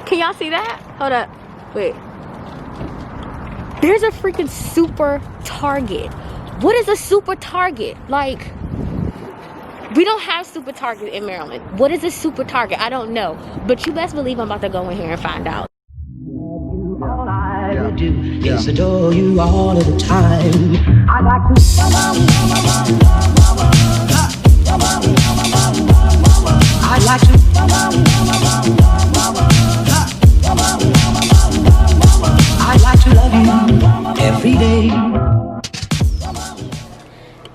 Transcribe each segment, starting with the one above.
Can y'all see that? Hold up. Wait. There's a freaking super Target. What is a super Target? Like, we don't have super Target in Maryland. What is a super Target? I don't know. But you best believe I'm about to go in here and find out. All I do is adore you all of the time. I like to. I like to. I like to love you every day.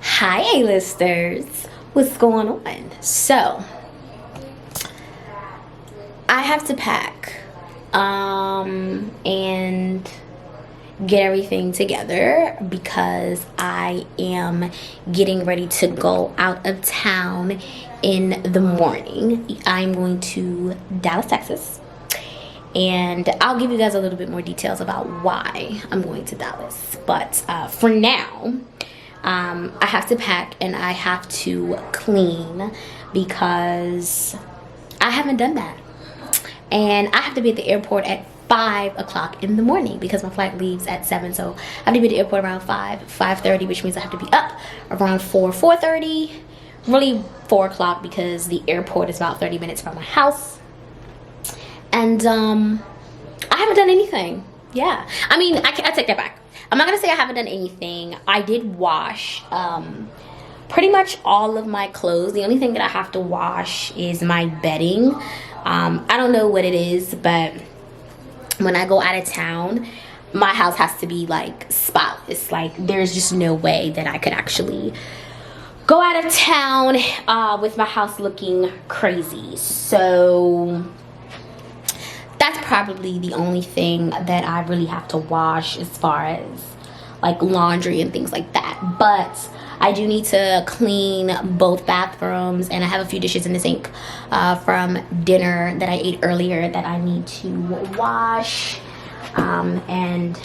Hi, A-listers. What's going on? So, I have to pack and get everything together because I am getting ready to go out of town in the morning. I'm going to Dallas, Texas, and I'll give you guys a little bit more details about why I'm going to Dallas. But for now, I have to pack and I have to clean because I haven't done that. And I have to be at the airport at 5 o'clock in the morning because my flight leaves at 7. So I have to be at the airport around 5:30, which means I have to be up around 4:30. Really 4 o'clock because the airport is about 30 minutes from my house. And I haven't done anything. Yeah. I mean, I take that back. I'm not gonna say I haven't done anything. I did wash pretty much all of my clothes. The only thing that I have to wash is my bedding. I don't know what it is, but when I go out of town, my house has to be like spotless. Like, there's just no way that I could actually go out of town with my house looking crazy. So that's probably the only thing that I really have to wash as far as like laundry and things like that. But I do need to clean both bathrooms, and I have a few dishes in the sink from dinner that I ate earlier that I need to wash and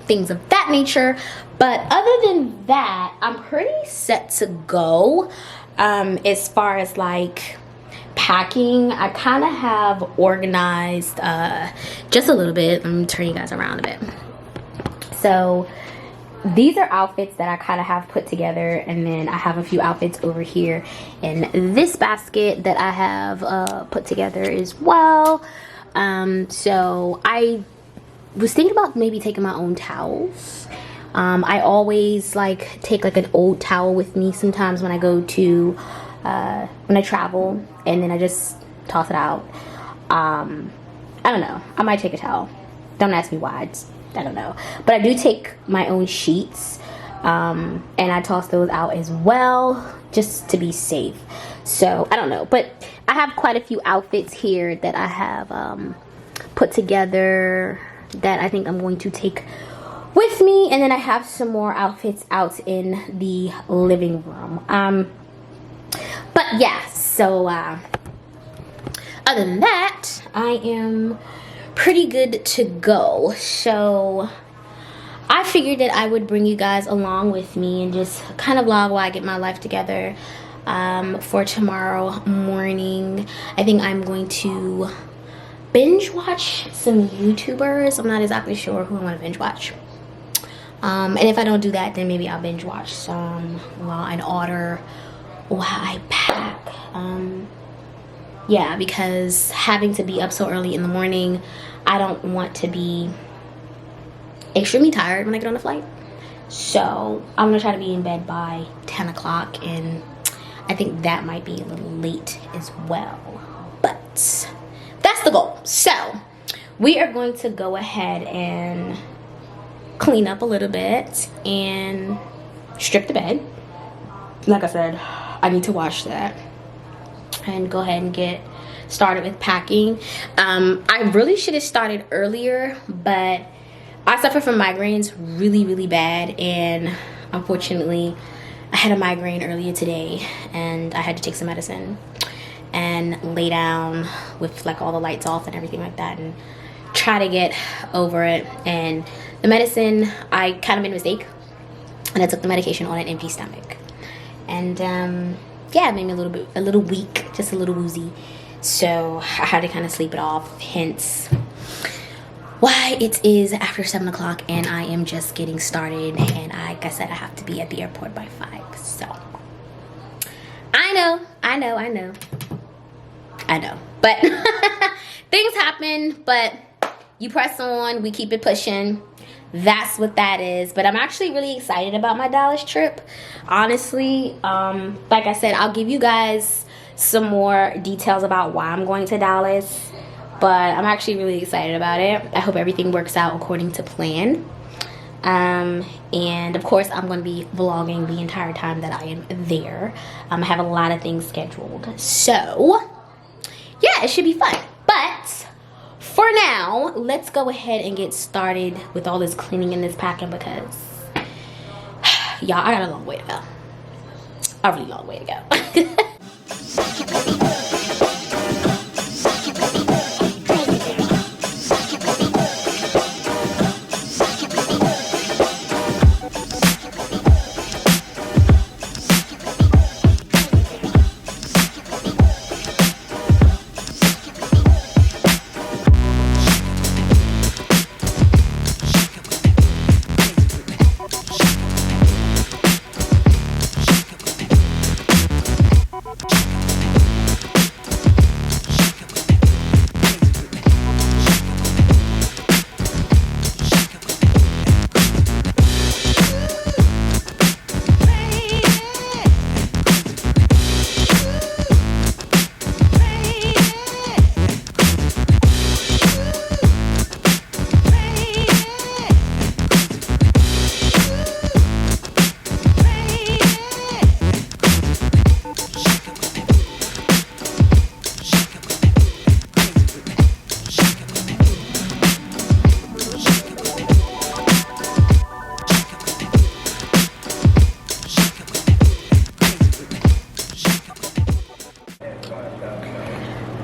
things of that nature. But other than that, I'm pretty set to go. As far as like packing, I kind of have organized just a little bit. Let me turn you guys around a bit. So these are outfits that I kind of have put together, and then I have a few outfits over here in this basket that I have put together as well. So I was thinking about maybe taking my own towels. I always like take like an old towel with me sometimes when I go to when I travel, and then I just toss it out. I don't know, I might take a towel. Don't ask me why. I don't know, but I do take my own sheets, and I toss those out as well just to be safe. So I don't know, but I have quite a few outfits here that I have put together that I think I'm going to take with me, and then I have some more outfits out in the living room. But yeah, so other than that, I am pretty good to go. So I figured that I would bring you guys along with me and just kind of vlog while I get my life together for tomorrow morning. I think I'm going to binge watch some YouTubers. I'm not exactly sure who I want to binge watch. And if I don't do that, then maybe I'll binge watch some Law and Order while I pack. Yeah, because having to be up so early in the morning, I don't want to be extremely tired when I get on the flight. So I'm gonna try to be in bed by 10 o'clock, and I think that might be a little late as well, but that's the goal. So we are going to go ahead and clean up a little bit and strip the bed. Like I said, I need to wash that and go ahead and get started with packing. I really should have started earlier, but I suffer from migraines really bad, and unfortunately I had a migraine earlier today and I had to take some medicine and lay down with like all the lights off and everything like that and try to get over it. And the medicine, I kind of made a mistake and I took the medication on an empty stomach, and yeah, it made me a little weak, just a little woozy. So I had to kind of sleep it off, hence why it is after 7 o'clock and I am just getting started. And like I said, I have to be at the airport by 5. So I know. But things happen, but you press on, we keep it pushing. That's what that is. But I'm actually really excited about my Dallas trip. Honestly, like I said, I'll give you guys some more details about why I'm going to Dallas. But I'm actually really excited about it. I hope everything works out according to plan. And of course, I'm going to be vlogging the entire time that I am there. I have a lot of things scheduled. So, yeah, it should be fun. But for now, let's go ahead and get started with all this cleaning and this packing because, y'all, I got a long way to go. A really long way to go.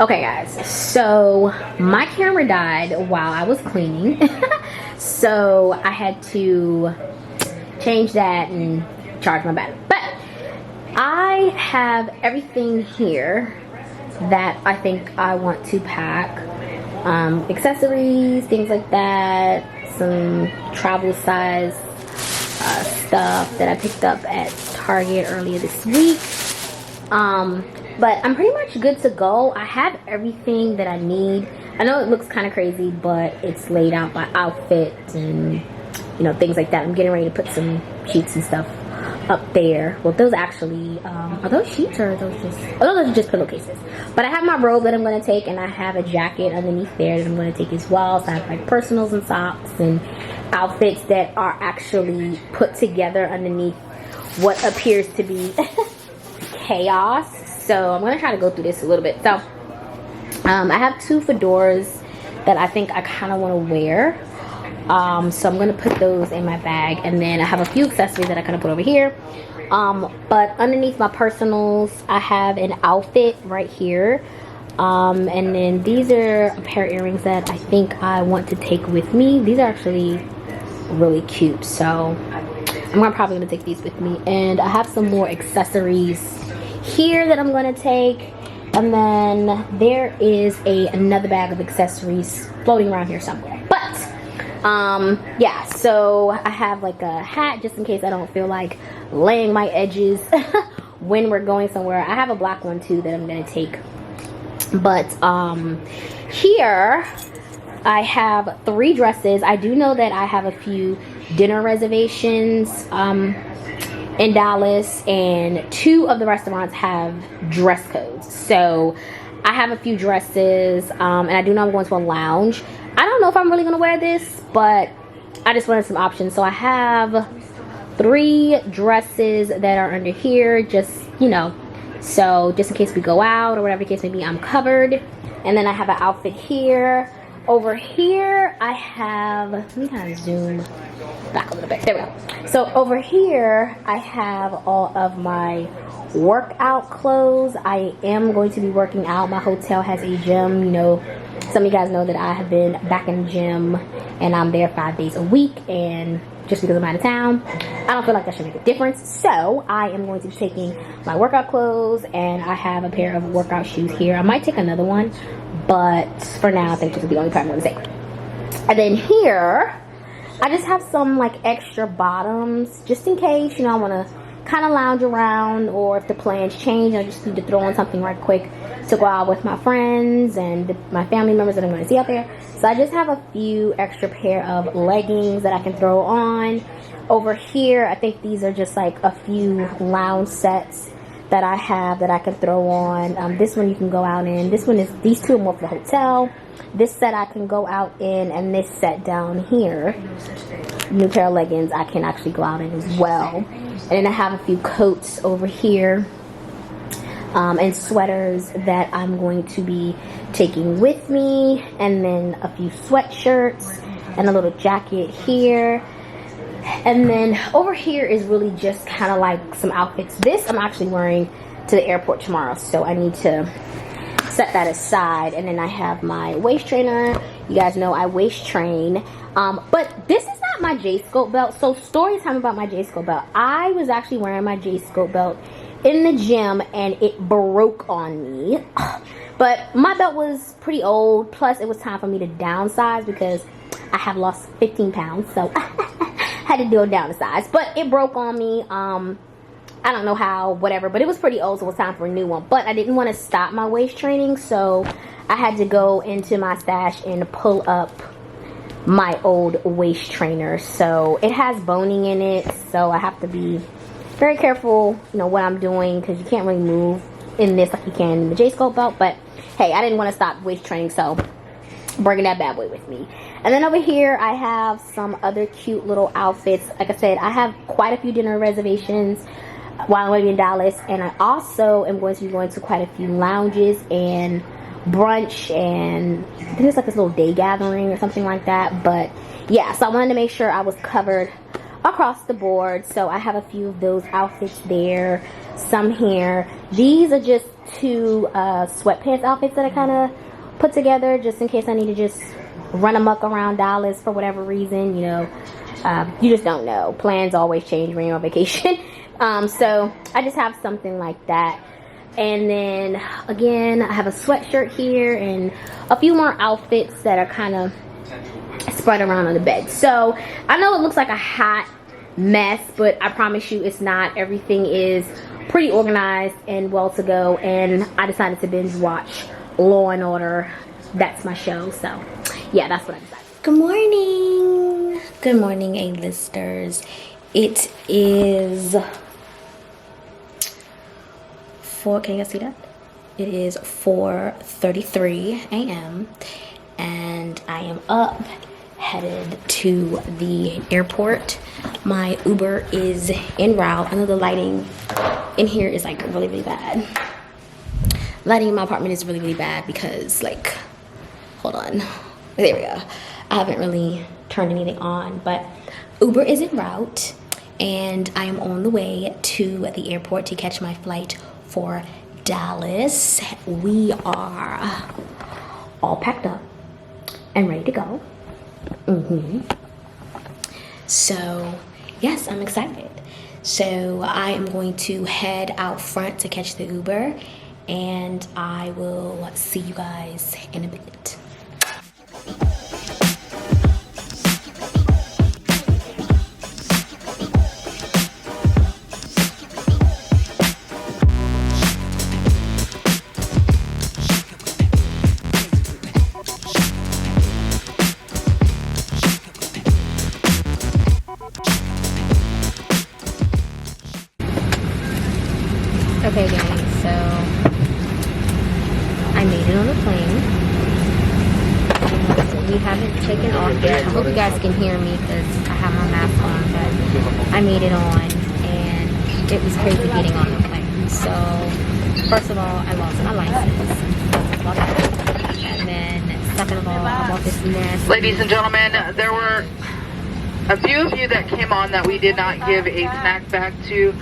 Okay guys, so my camera died while I was cleaning. So I had to change that and charge my battery. But I have everything here that I think I want to pack. Accessories, things like that, some travel size stuff that I picked up at Target earlier this week. But I'm pretty much good to go. I have everything that I need. I know it looks kind of crazy, but it's laid out by outfit and, you know, things like that. I'm getting ready to put some sheets and stuff up there. Well, those actually, are those sheets or are those just, oh, those are just pillowcases. But I have my robe that I'm going to take, and I have a jacket underneath there that I'm going to take as well. So I have like personals and socks and outfits that are actually put together underneath what appears to be chaos. So I'm gonna try to go through this a little bit. So I have 2 fedoras that I think I kind of want to wear. So I'm gonna put those in my bag, and then I have a few accessories that I kind of put over here. But underneath my personals, I have an outfit right here. And then these are a pair of earrings that I think I want to take with me. These are actually really cute, so I'm probably gonna take these with me. And I have some more accessories here that I'm gonna take, and then there is another bag of accessories floating around here somewhere. But yeah, so I have like a hat just in case I don't feel like laying my edges when we're going somewhere. I have a black one too that I'm gonna take. But here I have 3 dresses. I do know that I have a few dinner reservations in Dallas, and 2 of the restaurants have dress codes. So I have a few dresses, and I do know I'm going to a lounge. I don't know if I'm really gonna wear this, but I just wanted some options. So I have 3 dresses that are under here, just, you know, so just in case we go out or whatever the case may be, I'm covered. And then I have an outfit here. Over here I have, let me kind of zoom back a little bit, there we go. So over here I have all of my workout clothes. I am going to be working out. My hotel has a gym. You know, some of you guys know that I have been back in the gym, and I'm there 5 days a week, and just because I'm out of town. I don't feel like that should make a difference. So I am going to be taking my workout clothes, and I have a pair of workout shoes here. I might take another one, but for now I think this is the only pair I'm going to take. And then here I just have some like extra bottoms just in case, you know, I want to kind of lounge around, or if the plans change, I just need to throw on something right quick to go out with my friends and my family members that I'm going to see out there. So I just have a few extra pair of leggings that I can throw on. Over here, I think these are just like a few lounge sets that I have that I can throw on. This one you can go out in. This one is, these two are more for the hotel. This set I can go out in, and this set down here, new pair of leggings, I can actually go out in as well. And then I have a few coats over here and sweaters that I'm going to be taking with me, and then a few sweatshirts and a little jacket here. And then over here is really just kind of like some outfits. This I'm actually wearing to the airport tomorrow, so I need to set that aside. And then I have my waist trainer. You guys know I waist train. But this is not my J-scope belt. So story time about my J-scope belt. I was actually wearing my J-scope belt in the gym and it broke on me. But my belt was pretty old. Plus it was time for me to downsize because I have lost 15 pounds. So I had to do a downsize. But it broke on me. I don't know how, whatever. But it was pretty old, so it was time for a new one. But I didn't want to stop my waist training. So I had to go into my stash and pull up my old waist trainer. So it has boning in it, so I have to be very careful, you know, what I'm doing, because you can't really move in this like you can in the J-scope belt. But hey, I didn't want to stop waist training, so bringing that bad boy with me. And then over here I have some other cute little outfits. Like I said, I have quite a few dinner reservations while I'm going to be in Dallas, and I also am going to be going to quite a few lounges and brunch, and I think it's like this little day gathering or something like that. But yeah, so I wanted to make sure I was covered across the board. So I have a few of those outfits there, some here. These are just two sweatpants outfits that I kind of put together just in case I need to just run amok around Dallas for whatever reason. You know, you just don't know. Plans always change when you're on vacation. So I just have something like that. And then again, I have a sweatshirt here and a few more outfits that are kind of spread around on the bed. So I know it looks like a hot mess, but I promise you it's not. Everything is pretty organized and well to go. And I decided to binge watch Law and Order. That's my show. So yeah, that's what I decided. Good morning. Good morning, A-listers. It is can you guys see that? It is 4:33 a.m. and I am up, headed to the airport. My Uber is en route. I know the lighting in here is like really, really bad. Lighting in my apartment is really, really bad because, like, hold on. There we go. I haven't really turned anything on, but Uber is en route and I am on the way to the airport to catch my flight for Dallas. We are all packed up and ready to go. So yes, I'm excited. So I am going to head out front to catch the Uber, and I will see you guys in a bit. Okay guys, so I made it on the plane. We haven't taken off yet. I hope you guys can hear me because I have my mask on, but I made it on and it was crazy getting on the plane. So first of all, I lost my license. And then second of all, I bought this mess. Ladies and gentlemen, there were a few of you that came on that we did not give a snack bag to.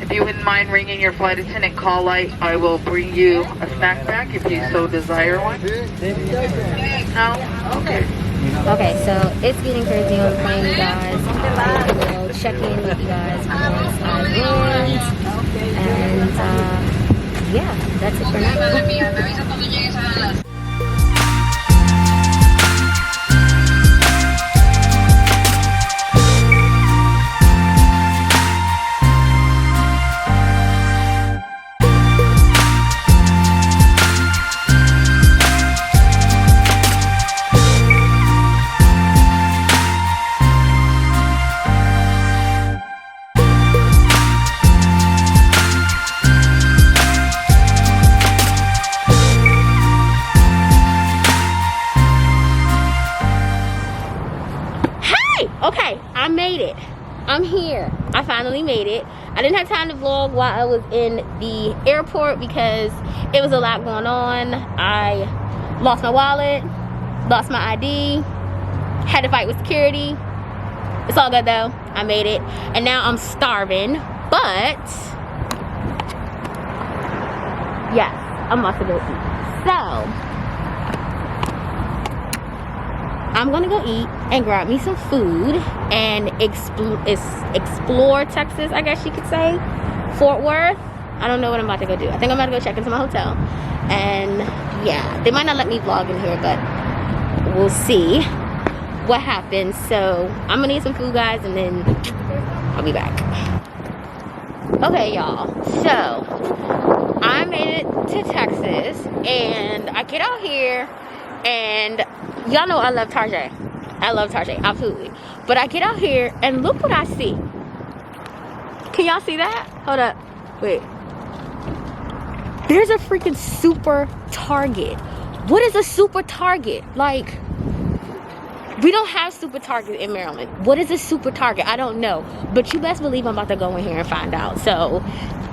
If you wouldn't mind ringing your flight attendant call light, I will bring you a snack bag if you so desire one. No? Okay. Okay, so it's getting crazy on the plane, you guys. I will check in with you guys once I land. And yeah, that's it for now. Okay, I made it. I'm here. I finally made it. I didn't have time to vlog while I was in the airport because it was a lot going on. I lost my wallet, lost my ID, had to fight with security. It's all good though. I made it. And now I'm starving. But yes, I'm about to go eat. So I'm gonna go eat and grab me some food and explore Texas, I guess you could say. Fort Worth. I don't know what I'm about to go do. I think I'm about to go check into my hotel. And yeah, they might not let me vlog in here, but we'll see what happens. So I'm gonna eat some food, guys, and then I'll be back. Okay, y'all. So I made it to Texas, and I get out here, and y'all know I love Tarjay. I love Tarjay, absolutely. But I get out here and look what I see. Can y'all see that? Hold up. Wait. There's a freaking super Target. What is a super Target? Like, we don't have super Target in Maryland. What is a super Target? I don't know. But you best believe I'm about to go in here and find out. So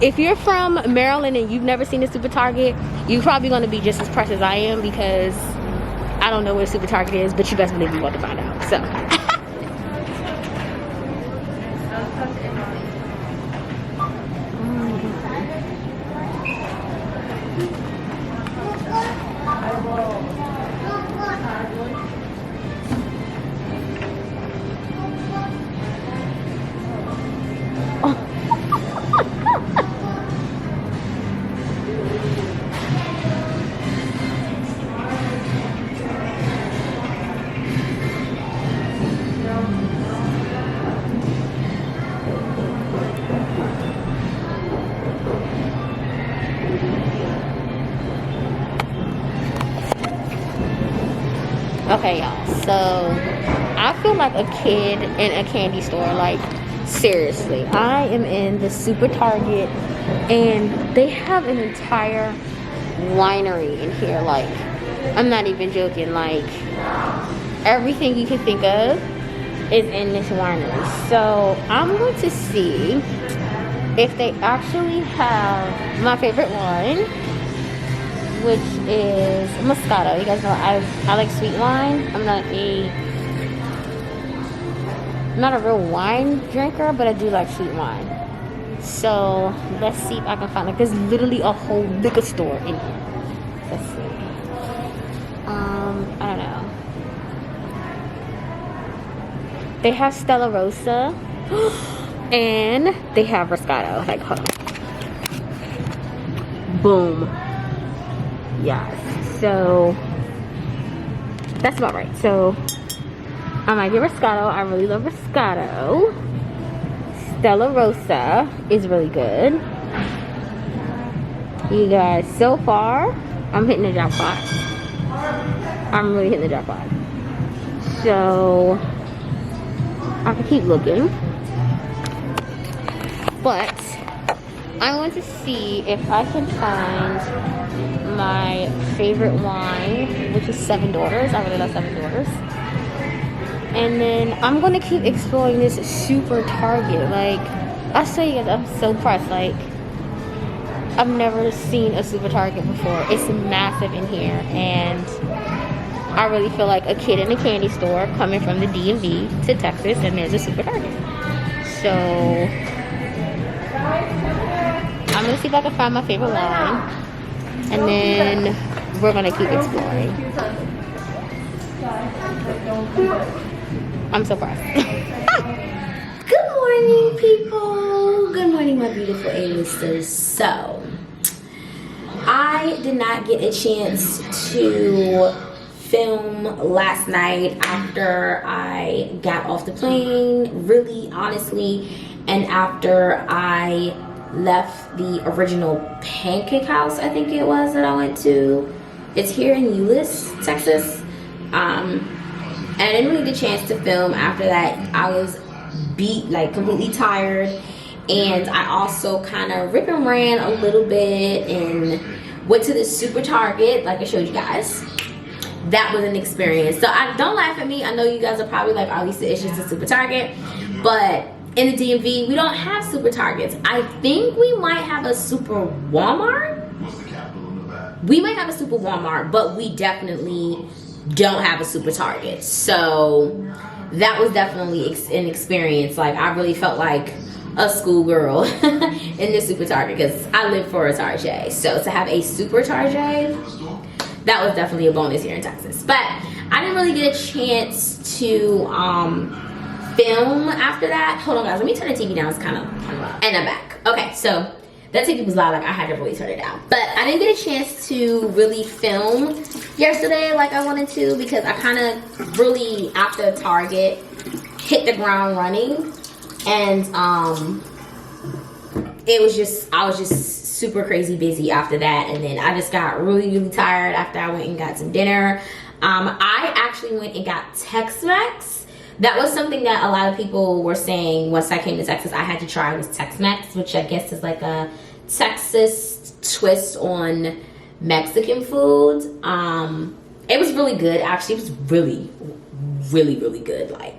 if you're from Maryland and you've never seen a super Target, you're probably going to be just as pressed as I am, because I don't know what a super Target is, but you best believe you're about to find out. So okay, y'all, so I feel like a kid in a candy store. Like, seriously, I am in the super Target and they have an entire winery in here. Like, I'm not even joking. Like, everything you can think of is in this winery. So I'm going to see if they actually have my favorite wine, which is Moscato. You guys know I like sweet wine. I'm not a real wine drinker, but I do like sweet wine. So let's see if I can find, like, there's literally a whole liquor store in here. Let's see. I don't know. They have Stella Rosa and they have Moscato. Like, hold on. Boom. Yes, so that's about right. So I might get Moscato. I really love Moscato. Stella Rosa is really good. You guys, so far I'm hitting the jackpot. I'm really hitting the jackpot. So I can keep looking, but I'm going to see if I can find my favorite wine, which is Seven Daughters. I really love Seven Daughters. And then I'm gonna keep exploring this super Target. Like, I tell you guys, I'm so impressed. Like, I've never seen a super Target before. It's massive in here, and I really feel like a kid in a candy store coming from the DMV to Texas, and there's a super Target. So I'm gonna see if I can find my favorite wine, and then we're gonna keep exploring. I'm surprised. Good morning, people. Good morning, my beautiful A-listers. So, I did not get a chance to film last night after I got off the plane, really, honestly, and after I left the original pancake house, I think it was, that I went to. It's here in Euless, Texas. And I didn't really get a chance to film after that. I was beat, like completely tired, and I also kind of rip and ran a little bit and went to this super Target like I showed you guys. That was an experience. So don't laugh at me. I know you guys are probably like, Arlisa, it's just a super Target, but in the DMV we don't have super Targets. I think we might have a super Walmart. What's the capital in the back? We might have a super Walmart, but we definitely don't have a super Target. So that was definitely an experience. Like, I really felt like a schoolgirl in this super Target because I live for a Target. So to have a super Target, that was definitely a bonus here in Texas. But I didn't really get a chance to film after that. Hold on, guys, let me turn the TV down. It's kind of loud. And I'm back. Okay, so that TV was loud, like I had to really turn it down. But I didn't get a chance to really film yesterday like I wanted to, because I kind of really, after Target, hit the ground running. And I was just super crazy busy after that. And then I just got really, really tired after I went and got some dinner. I actually went and got Tex-Mex. That was something that a lot of people were saying once I came to Texas I had to try, was Tex-Mex, which I guess is like a Texas twist on Mexican food. It was really good, actually. It was really, really, really good. Like,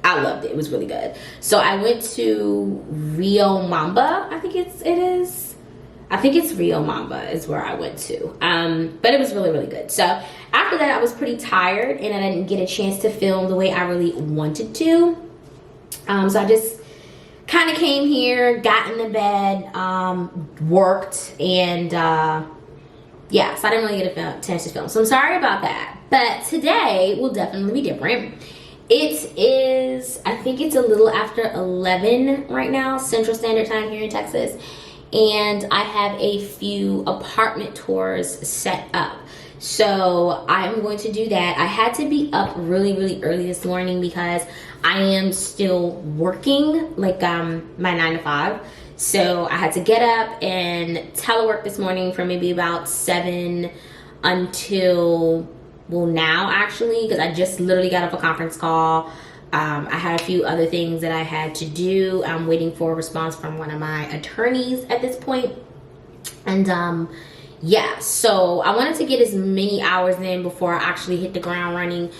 I loved it. It was really good. So I went to Rio Mamba, I think it is. I think it's Rio Mamba is where I went to. But it was really, really good. So after that, I was pretty tired and I didn't get a chance to film the way I really wanted to. So I just kind of came here, got in the bed, worked, and yeah, so I didn't really get a chance to film. So I'm sorry about that. But today will definitely be different. It is, I think it's a little after 11 right now, Central Standard Time here in Texas. And I have a few apartment tours set up. So I'm going to do that. I had to be up really, really early this morning because I am still working, like my 9 to 5. So I had to get up and telework this morning from maybe about 7 until, well, now actually, because I just literally got off a conference call. I had a few other things that I had to do. I'm waiting for a response from one of my attorneys at this point. And yeah, so I wanted to get as many hours in before I actually hit the ground running.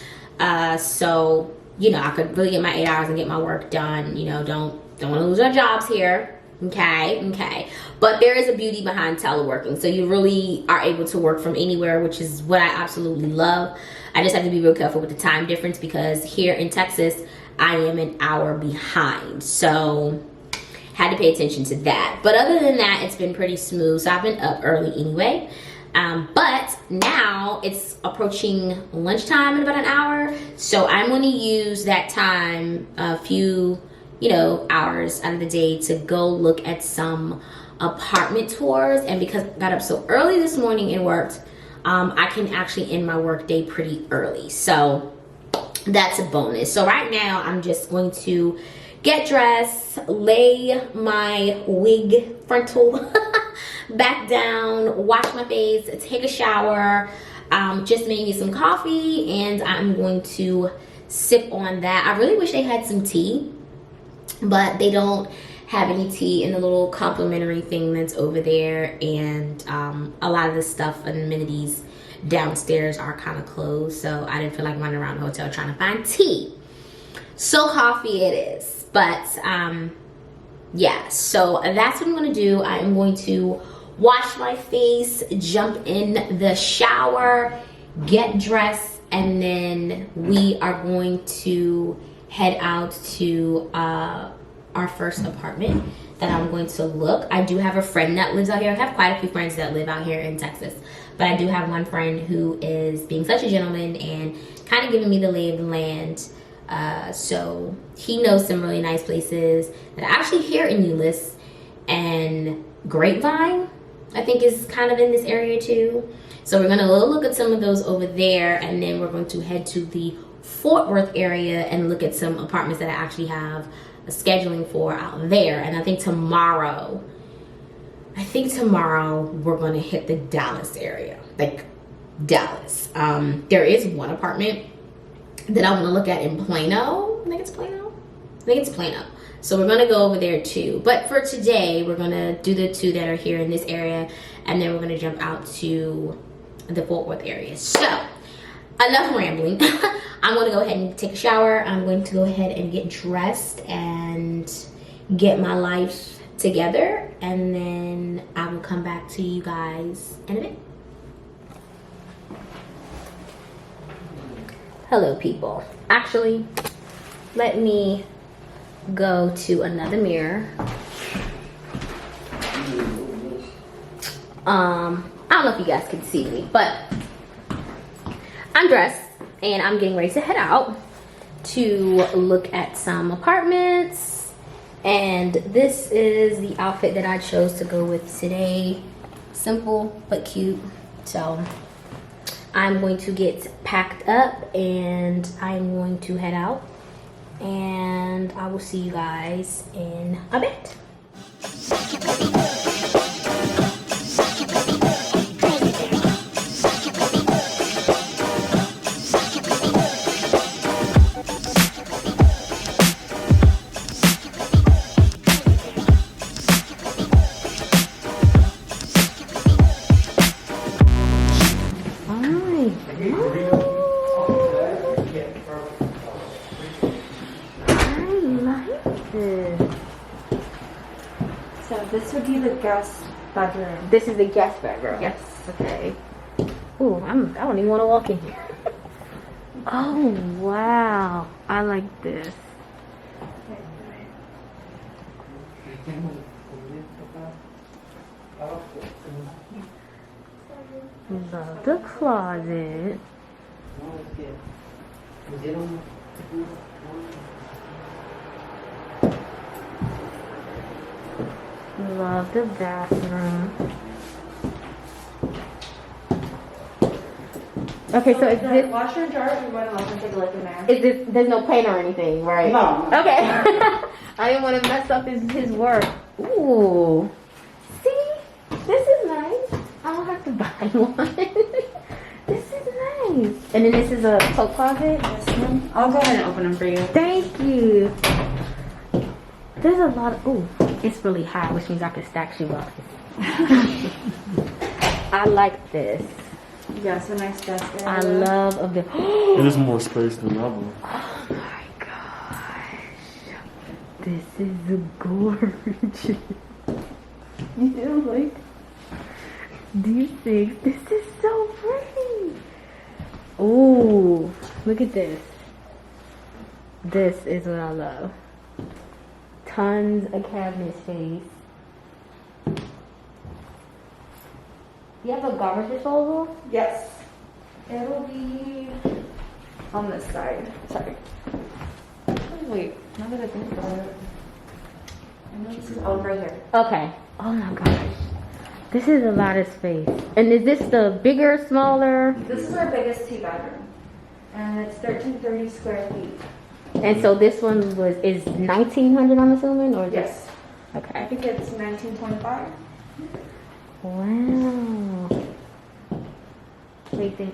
So, you know, I could really get my 8 hours and get my work done. You know, don't want to lose our jobs here. Okay. But there is a beauty behind teleworking. So you really are able to work from anywhere, which is what I absolutely love. I just have to be real careful with the time difference because here in Texas, I am an hour behind. So had to pay attention to that. But other than that, it's been pretty smooth. So I've been up early anyway. But now it's approaching lunchtime in about an hour. So I'm going to use that time, a few, you know, hours out of the day to go look at some apartment tours. And because I got up so early this morning and worked, I can actually end my work day pretty early. So that's a bonus. So right now I'm just going to get dressed, lay my wig frontal back down, wash my face, take a shower, just made me some coffee, and I'm going to sip on that. I really wish they had some tea, but they don't have any tea in the little complimentary thing that's over there, and a lot of the stuff and amenities downstairs are kind of closed, so I didn't feel like running around the hotel trying to find tea. So coffee it is. But yeah, so that's what I'm gonna do. I am going to wash my face, jump in the shower, get dressed, and then we are going to head out to our first apartment that I'm going to look. I do have a friend that lives out here. I have quite a few friends that live out here in Texas. But I do have one friend who is being such a gentleman and kind of giving me the lay of the land. So he knows some really nice places that are actually here in Euless, and Grapevine, I think, is kind of in this area too. So we're gonna look at some of those over there, and then we're going to head to the Fort Worth area and look at some apartments that I actually have a scheduling for out there. And I think tomorrow we're gonna hit the Dallas area, like Dallas. There is one apartment that I want to look at in Plano. I think it's Plano. So we're gonna go over there too. But for today, we're gonna do the two that are here in this area, and then we're gonna jump out to the Fort Worth area. So enough rambling. I'm gonna go ahead and take a shower. I'm going to go ahead and get dressed and get my life together, and then I will come back to you guys in a bit. Hello, people. Actually, let me go to another mirror. I don't know if you guys can see me, but I'm dressed and I'm getting ready to head out to look at some apartments. And this is the outfit that I chose to go with today. Simple but cute. So I'm going to get packed up and I'm going to head out, and I will see you guys in a bit. This would be the guest bedroom. This is the guest bedroom. Yes. Okay. Ooh, I don't even want to walk in here. Oh wow, I like this. Love the closet. Love the bathroom. Okay, so is this washer and dryers? We want to also take a look in there. is this? There's no paint or anything, right? No. Okay. I didn't want to mess up his work. Ooh. See, this is nice. I don't have to buy one. This is nice. And then this is a coat closet. Yes, ma'am. I'll go ahead and open them for you. Thank you. There's a lot of, ooh, it's really high, which means I can stack shoeboxes. I like this. Yes, a nice desk area. I love a bit. It is more space than level. Oh my gosh. This is gorgeous. You know, like, these things, this is so pretty. Ooh, look at this. This is what I love. Tons of cabinet space. You have a garbage disposal? Yes. It'll be on this side. Sorry. Wait, now that I think about it. I know this is over here. Okay. Oh my gosh. This is a lot of space. And is this the bigger, smaller? This is our biggest two-bedroom. And it's 1,330 square feet. And so this one is 1,900, I'm assuming, or is Yes. it? I Okay. think it's 1925. Wow. What do you think?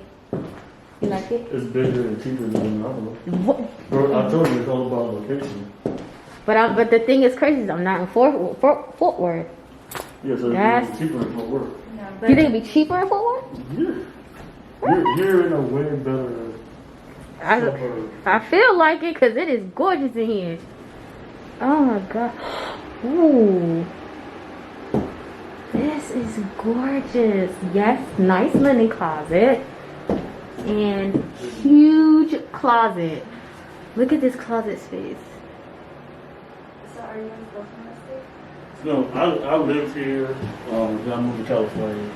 You like it? It's bigger and cheaper than the other one. What? Bro, I told you it's all about location. But the thing is crazy is I'm not in Fort Worth. Yeah, so That's- it's cheaper in Fort Worth. No, Do you think it'd be cheaper in Fort Worth? Yeah. You're in a way better suburb. I feel like it because it is gorgeous in here. Oh my god. Ooh. This is gorgeous. Yes, nice linen closet. And huge closet. Look at this closet space. So are you in Brooklyn? No, I lived here. Then I moved to California.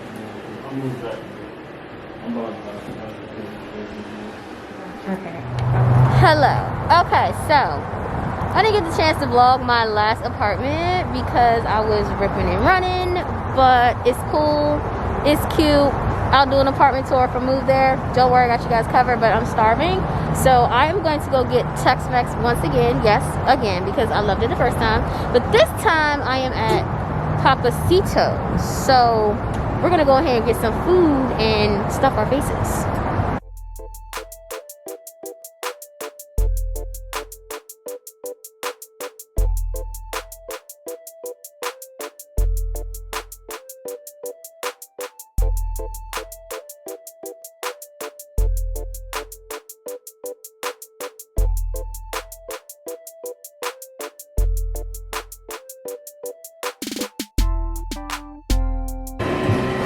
I moved back. I'm about Okay. Hello. Okay, so I didn't get the chance to vlog my last apartment because I was ripping and running, but it's cool. It's cute. I'll do an apartment tour if I move there. Don't worry, I got you guys covered, but I'm starving. So I am going to go get Tex-Mex once again. Yes, again, because I loved it the first time. But this time I am at Papacito's. So we're gonna go ahead and get some food and stuff our faces.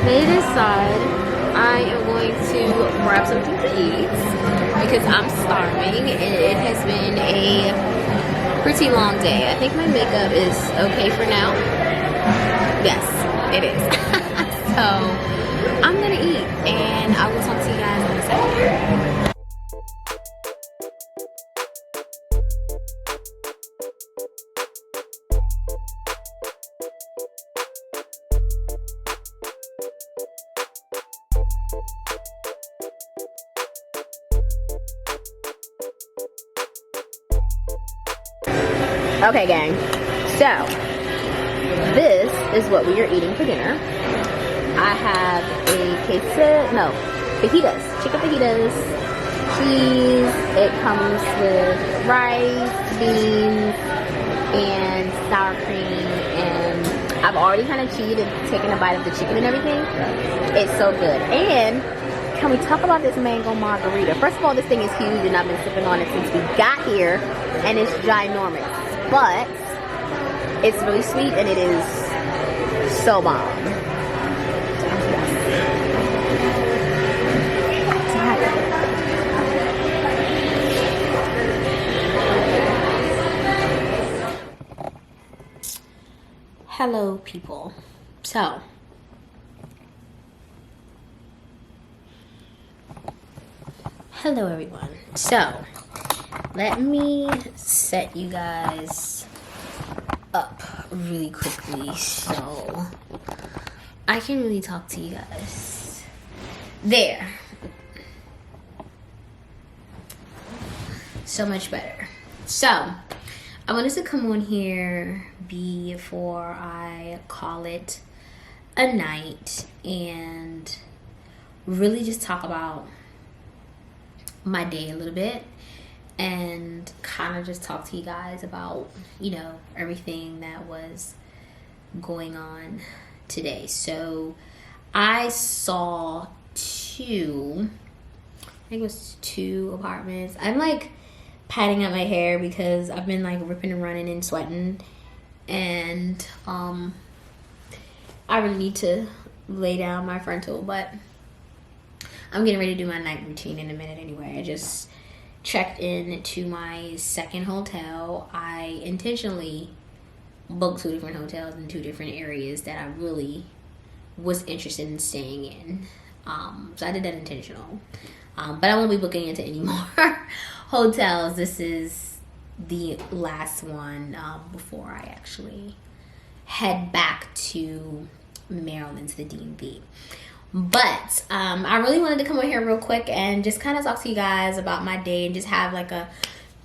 They decide I am going to grab something to eat because I'm starving and it has been a pretty long day. I think my makeup is okay for now. Yes, it is. So I'm gonna eat and I will talk to you guys in a second. Okay, gang, so this is what we are eating for dinner. I have a fajitas, chicken fajitas, cheese. It comes with rice, beans, and sour cream, and I've already kind of cheated and taken a bite of the chicken and everything. It's so good. And can we talk about this mango margarita? First of all, this thing is huge and I've been sipping on it since we got here, and it's ginormous. But it's really sweet and it is so bomb. Hello, people. So, hello, everyone. So, let me set you guys up really quickly so I can really talk to you guys. There. So much better. So, I wanted to come on here before I call it a night and really just talk about my day a little bit and kind of just talk to you guys about, you know, everything that was going on today. So I saw I think it was two apartments. I'm like patting up my hair because I've been like ripping and running and sweating, and I really need to lay down my frontal, but I'm getting ready to do my night routine in a minute anyway. I just checked in to my second hotel. I intentionally booked 2 different hotels in 2 different areas that I really was interested in staying in. So I did that intentional. But I won't be booking into any more hotels. This is the last one before I actually head back to Maryland to the DMV. But I really wanted to come on here real quick and just kind of talk to you guys about my day and just have like a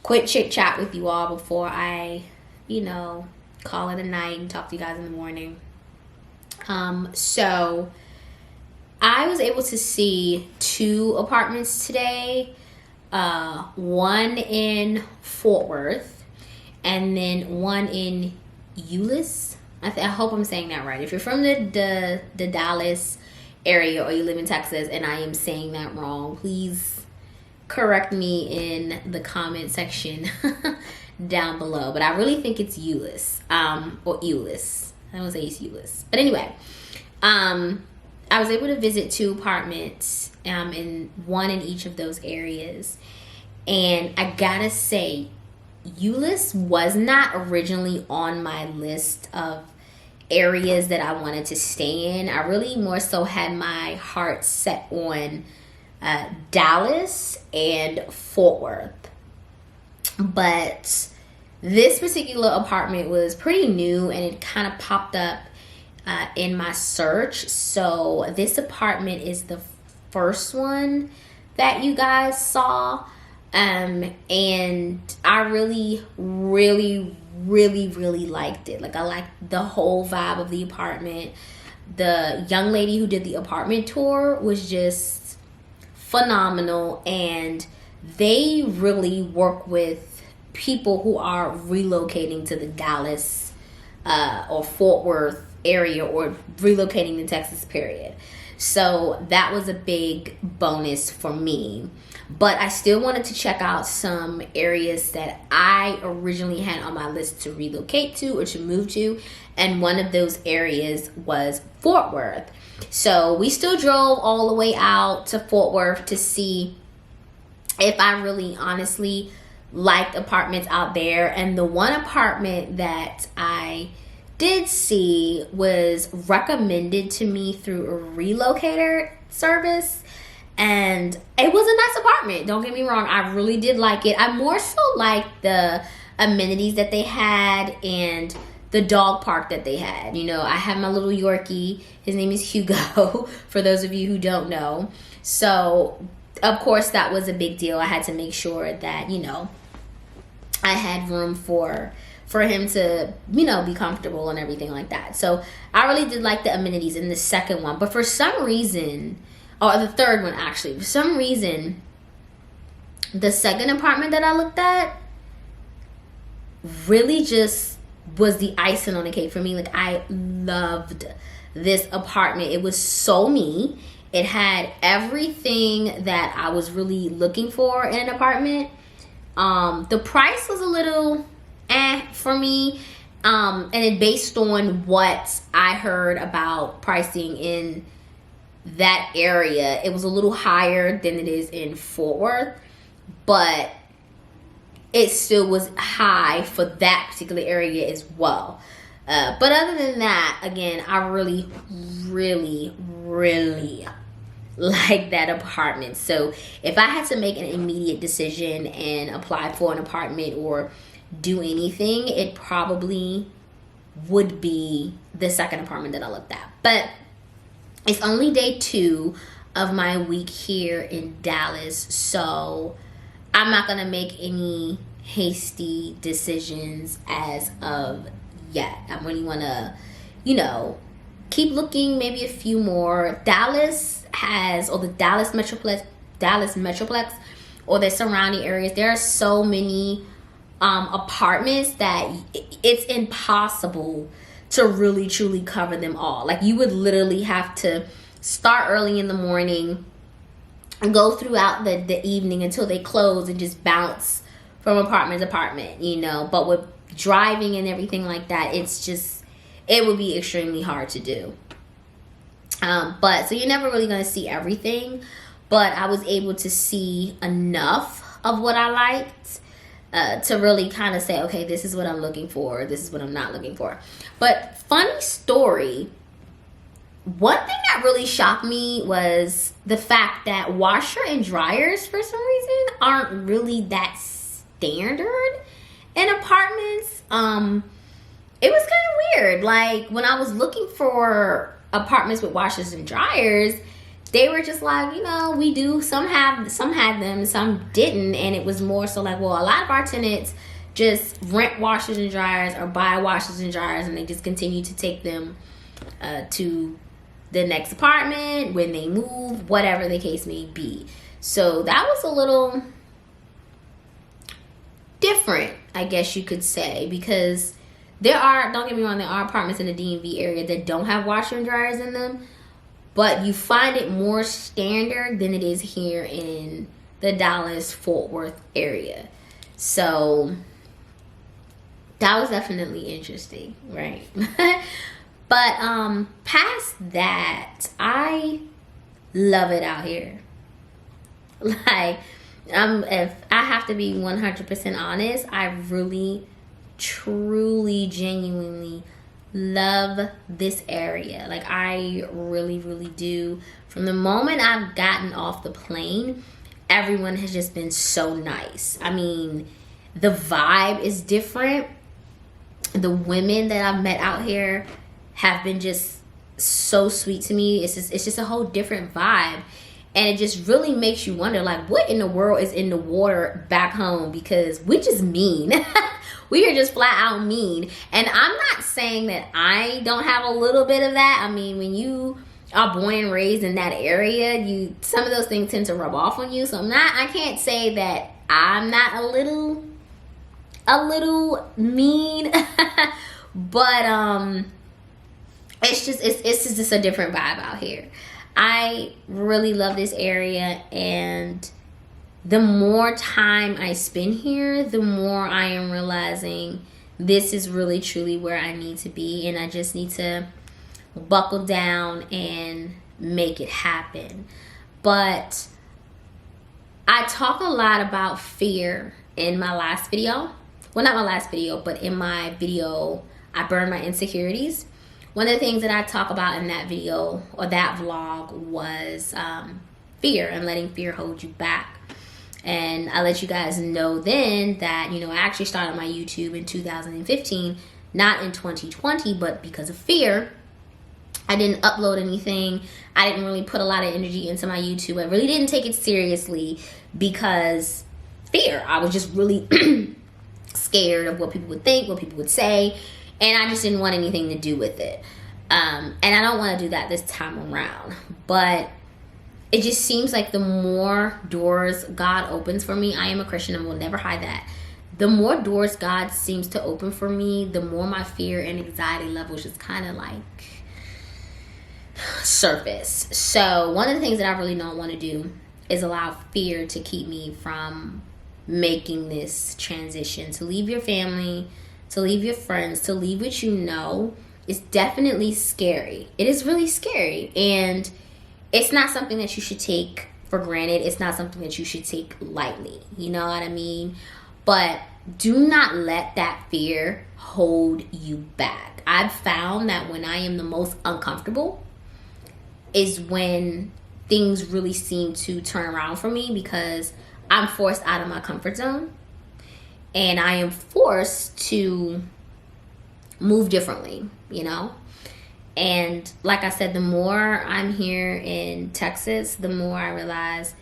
quick chit chat with you all before I, you know, call it a night and talk to you guys in the morning. So I was able to see 2 apartments today, one in Fort Worth and then one in Euless. I hope I'm saying that right. If you're from the Dallas area or you live in Texas and I am saying that wrong, please correct me in the comment section down below. But I really think it's Euless, or Euless. I don't say it's Euless. But anyway, I was able to visit 2 apartments, and one in each of those areas. And I gotta say, Euless was not originally on my list of areas that I wanted to stay in. I really more so had my heart set on Dallas and Fort Worth. But this particular apartment was pretty new and it kind of popped up in my search. So this apartment is the first one that you guys saw. And I really liked it. Like, I liked the whole vibe of the apartment. The young lady who did the apartment tour was just phenomenal, and they really work with people who are relocating to the Dallas or Fort Worth area, or relocating to Texas, period. So that was a big bonus for me. But I still wanted to check out some areas that I originally had on my list to relocate to or to move to. And one of those areas was Fort Worth. So we still drove all the way out to Fort Worth to see if I really honestly liked apartments out there. And the one apartment that I did see was recommended to me through a relocator service. And it was a nice apartment. Don't get me wrong. I really did like it. I more so liked the amenities that they had and the dog park that they had. You know, I have my little Yorkie. His name is Hugo, for those of you who don't know. So, of course, that was a big deal. I had to make sure that, you know, I had room for him to, you know, be comfortable and everything like that. So, I really did like the amenities in the second one. But for some reason, or the third one actually, for some reason, the second apartment that I looked at really just was the icing on the cake for me. Like, I loved this apartment. It was so me. It had everything that I was really looking for in an apartment. The price was a little for me. And it based on what I heard about pricing in that area, it was a little higher than it is in Fort Worth, but it still was high for that particular area as well. But other than that, again, I really like that apartment. So if I had to make an immediate decision and apply for an apartment or do anything, it probably would be the second apartment that I looked at. But it's only day 2 of my week here in Dallas, so I'm not going to make any hasty decisions as of yet. I really want to, you know, keep looking, maybe a few more. Dallas has, or the Dallas Metroplex, or the surrounding areas, there are so many apartments that it's impossible to really truly cover them all. Like, you would literally have to start early in the morning and go throughout the evening until they close and just bounce from apartment to apartment, you know. But with driving and everything like that, it's just, it would be extremely hard to do. But so you're never really going to see everything, but I was able to see enough of what I liked to really kind of say, okay, this is what I'm looking for, this is what I'm not looking for. But funny story, one thing that really shocked me was the fact that washer and dryers, for some reason, aren't really that standard in apartments. It was kind of weird. Like, when I was looking for apartments with washers and dryers, they were just like, you know, we do, some had them, some didn't. And it was more so like, well, a lot of our tenants just rent washers and dryers or buy washers and dryers, and they just continue to take them to the next apartment when they move, whatever the case may be. So that was a little different, I guess you could say, because there are, don't get me wrong, there are apartments in the DMV area that don't have washer and dryers in them, but you find it more standard than it is here in the Dallas-Fort Worth area. So that was definitely interesting, right? But past that, I love it out here. Like, if I have to be 100% honest, I really, truly, genuinely love this area. Like, I really do. From the moment I've gotten off the plane, everyone has just been so nice. I mean, the vibe is different. The women that I've met out here have been just so sweet to me. It's just a whole different vibe. And it just really makes you wonder, like, what in the world is in the water back home? Because we just mean. We are just flat out mean. And I'm not saying that I don't have a little bit of that. I mean, when you are born and raised in that area, some of those things tend to rub off on you. So I can't say that I'm not a little mean. But it's just a different vibe out here. I really love this area, and the more time I spend here, the more I am realizing this is really truly where I need to be, and I just need to buckle down and make it happen. But I talk a lot about fear in my last video. Well, not my last video, but in my video, I Burn My Insecurities. One of the things that I talk about in that video or that vlog was fear and letting fear hold you back. And I let you guys know then that, you know, I actually started my YouTube in 2015, not in 2020, but because of fear, I didn't upload anything. I didn't really put a lot of energy into my YouTube. I really didn't take it seriously because fear. I was just really scared of what people would think, what people would say. And I just didn't want anything to do with it. And I don't want to do that this time around. But it just seems like the more doors God opens for me, I am a Christian and will never hide that. The more doors God seems to open for me, the more my fear and anxiety levels just kind of like surface. So one of the things that I really don't want to do is allow fear to keep me from making this transition. To leave your family, to leave your friends, to leave what you know is definitely scary. It is really scary. And it's not something that you should take for granted. It's not something that you should take lightly. You know what I mean? But do not let that fear hold you back. I've found that when I am the most uncomfortable is when things really seem to turn around for me, because I'm forced out of my comfort zone. And I am forced to move differently, you know? And like I said, the more I'm here in Texas, the more I realize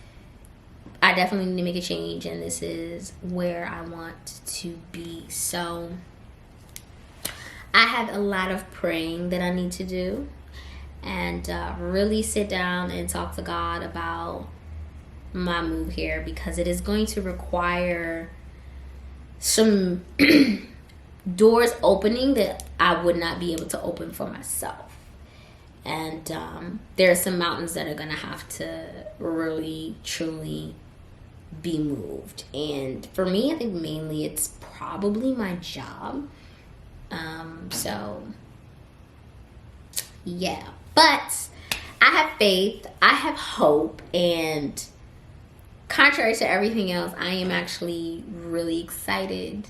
I definitely need to make a change. And this is where I want to be. So I have a lot of praying that I need to do. And really sit down and talk to God about my move here. Because it is going to require some doors opening that I would not be able to open for myself. And there are some mountains that are going to have to really, truly be moved. And for me, I think mainly it's probably my job. So, yeah. But I have faith. I have hope. And contrary to everything else, I am actually really excited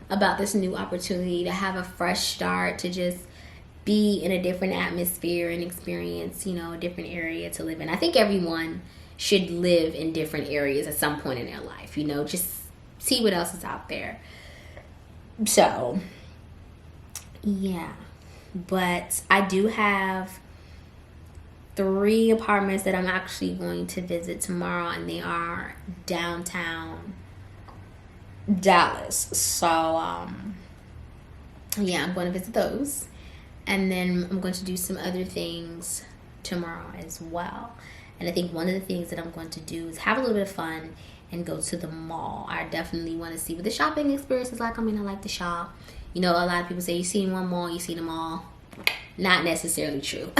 about this new opportunity to have a fresh start, to just be in a different atmosphere and experience, you know, a different area to live in. I think everyone should live in different areas at some point in their life, you know, just see what else is out there. So, yeah. But I do have 3 apartments that I'm actually going to visit tomorrow, and they are downtown Dallas. So yeah, I'm going to visit those, and then I'm going to do some other things tomorrow as well. And I think one of the things that I'm going to do is have a little bit of fun and go to the mall. I definitely want to see what the shopping experience is like. I mean, I like to shop. You know, a lot of people say you see one mall, you see them all. Not necessarily true.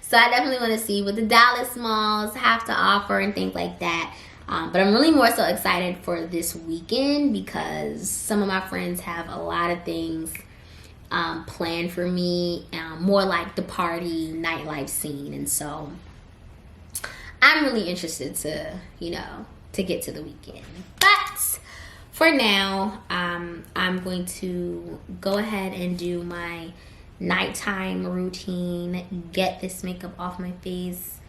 So I definitely want to see what the Dallas malls have to offer and things like that. But I'm really more so excited for this weekend because some of my friends have a lot of things planned for me, more like the party nightlife scene. And so I'm really interested to, you know, to get to the weekend. But for now, I'm going to go ahead and do my nighttime routine, get this makeup off my face,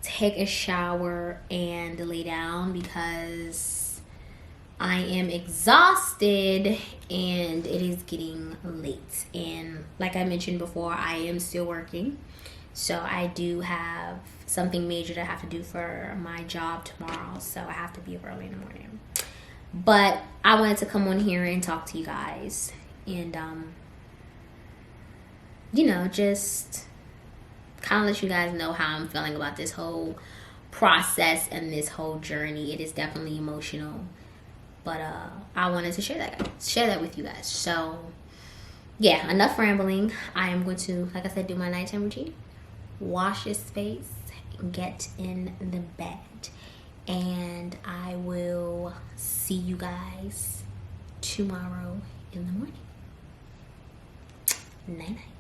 take a shower and lay down because I am exhausted and it is getting late. And like I mentioned before, I am still working. So I do have something major that I have to do for my job tomorrow. So I have to be up early in the morning. But I wanted to come on here and talk to you guys. And, you know, just kind of let you guys know how I'm feeling about this whole process and this whole journey. It is definitely emotional. But I wanted to share that with you guys. So, yeah, enough rambling. I am going to, like I said, do my nighttime routine. Wash this face, get in the bed, and I will see you guys tomorrow in the morning. Night night.